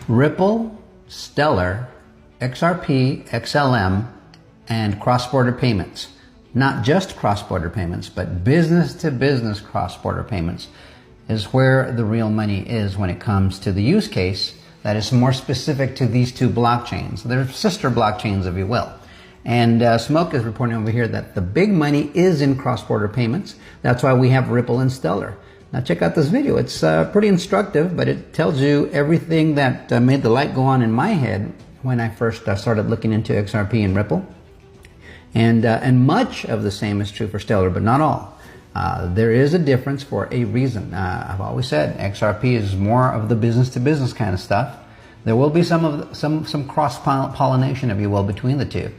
Ripple, Stellar, XRP, XLM, and cross-border payments. Not just cross-border payments, but business-to-business cross-border payments is where the real money is when it comes to the use case that is more specific to these two blockchains. They're sister blockchains, if you will. And Smoke is reporting over here that the big money is in cross-border payments. That's why we have Ripple and Stellar. Now check out this video. It's pretty instructive, but it tells you everything that made the light go on in my head when I first started looking into XRP and Ripple. And much of the same is true for Stellar, but not all. There is a difference for a reason. I've always said XRP is more of the business-to-business kind of stuff. There will be some cross-pollination, if you will, between the two.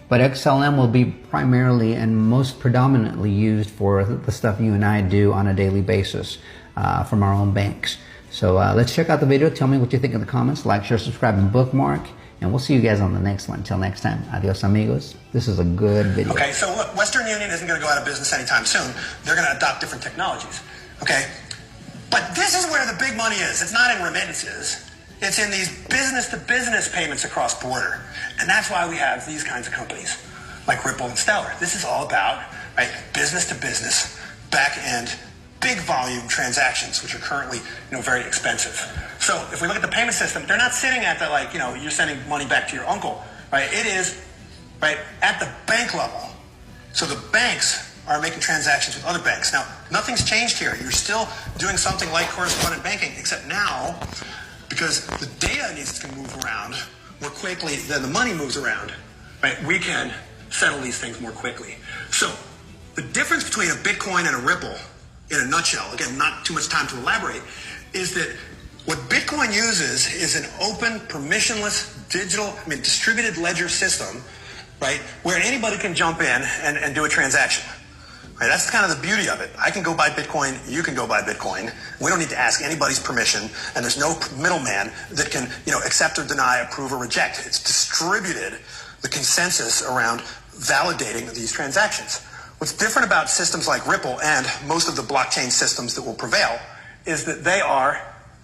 But XLM will be primarily and most predominantly used for the stuff you and I do on a daily basis from our own banks. So let's check out the video. Tell me what you think in the comments. Like, share, subscribe, and bookmark. And we'll see you guys on the next one. Until next time, adios amigos. This is a good video. Okay, so look, Western Union isn't going to go out of business anytime soon. They're going to adopt different technologies. Okay? But this is where the big money is. It's not in remittances. It's in these business-to-business payments across border. And that's why we have these kinds of companies like Ripple and Stellar. This is all about, right, business-to-business, back-end, big volume transactions, which are currently, very expensive. So if we look at the payment system, they're not sitting at the, you're sending money back to your uncle, right? It is, right, at the bank level. So the banks are making transactions with other banks. Now, nothing's changed here. You're still doing something like correspondent banking, except now, because the data needs to move around more quickly than the money moves around, right? We can settle these things more quickly. So the difference between a Bitcoin and a Ripple, in a nutshell, again, not too much time to elaborate, is that what Bitcoin uses is an open, permissionless, distributed ledger system, right, where anybody can jump in and do a transaction. Right, that's kind of the beauty of it. I can go buy Bitcoin, you can go buy Bitcoin. We don't need to ask anybody's permission, and there's no middleman that can, accept or deny, approve or reject. It's distributed, the consensus around validating these transactions. What's different about systems like Ripple and most of the blockchain systems that will prevail is that they are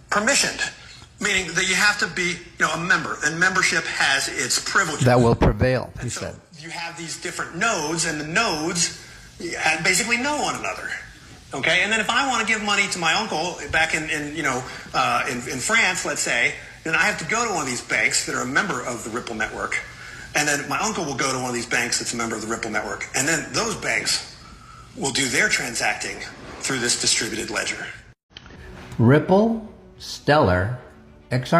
permissioned, meaning that you have to be, a member, and membership has its privileges. That will prevail, he so said. You have these different nodes, and the nodes basically know one another. Okay, and then if I want to give money to my uncle back in France, let's say, then I have to go to one of these banks that are a member of the Ripple network. And then my uncle will go to one of these banks that's a member of the Ripple network. And then those banks will do their transacting through this distributed ledger. Ripple, Stellar, XRP.